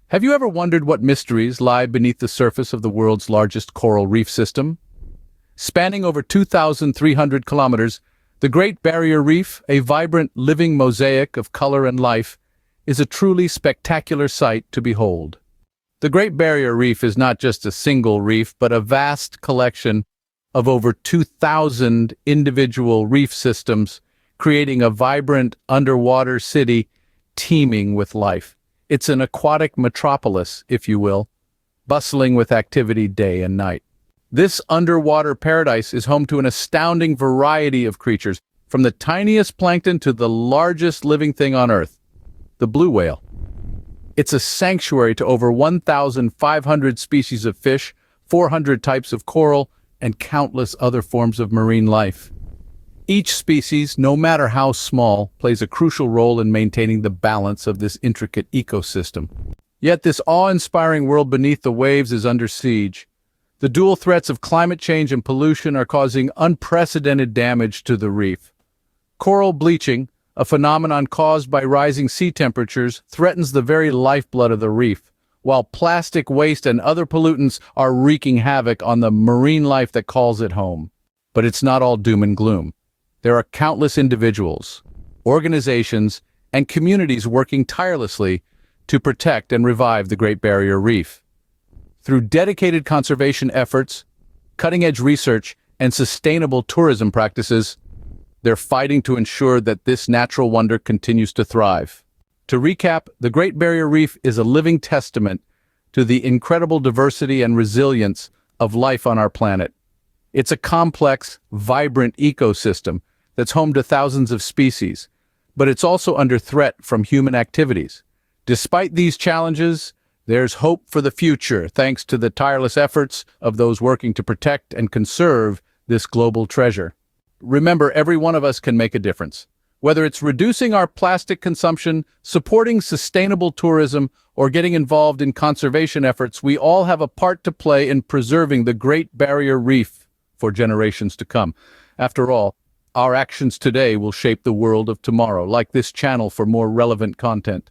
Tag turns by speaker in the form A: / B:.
A: Have you ever wondered what mysteries lie beneath the surface of the world's largest coral reef system? Spanning over 2,300 kilometers, the Great Barrier Reef, a vibrant, living mosaic of color and life, is a truly spectacular sight to behold. The Great Barrier Reef is not just a single reef, but a vast collection of over 2,000 individual reef systems, creating a vibrant underwater city teeming with life. It's an aquatic metropolis, if you will, bustling with activity day and night. This underwater paradise is home to an astounding variety of creatures, from the tiniest plankton to the largest living thing on Earth, the blue whale. It's a sanctuary to over 1,500 species of fish, 400 types of coral, and countless other forms of marine life. Each species, no matter how small, plays a crucial role in maintaining the balance of this intricate ecosystem. Yet this awe-inspiring world beneath the waves is under siege. The dual threats of climate change and pollution are causing unprecedented damage to the reef. Coral bleaching, a phenomenon caused by rising sea temperatures, threatens the very lifeblood of the reef, while plastic waste and other pollutants are wreaking havoc on the marine life that calls it home. But it's not all doom and gloom. There are countless individuals, organizations, and communities working tirelessly to protect and revive the Great Barrier Reef. Through dedicated conservation efforts, cutting-edge research, and sustainable tourism practices, they're fighting to ensure that this natural wonder continues to thrive. To recap, the Great Barrier Reef is a living testament to the incredible diversity and resilience of life on our planet. It's a complex, vibrant ecosystem that's home to thousands of species, but it's also under threat from human activities. Despite these challenges, there's hope for the future thanks to the tireless efforts of those working to protect and conserve this global treasure. Remember, every one of us can make a difference. Whether it's reducing our plastic consumption, supporting sustainable tourism, or getting involved in conservation efforts, we all have a part to play in preserving the Great Barrier Reef for generations to come. After all, our actions today will shape the world of tomorrow. Like this channel for more relevant content.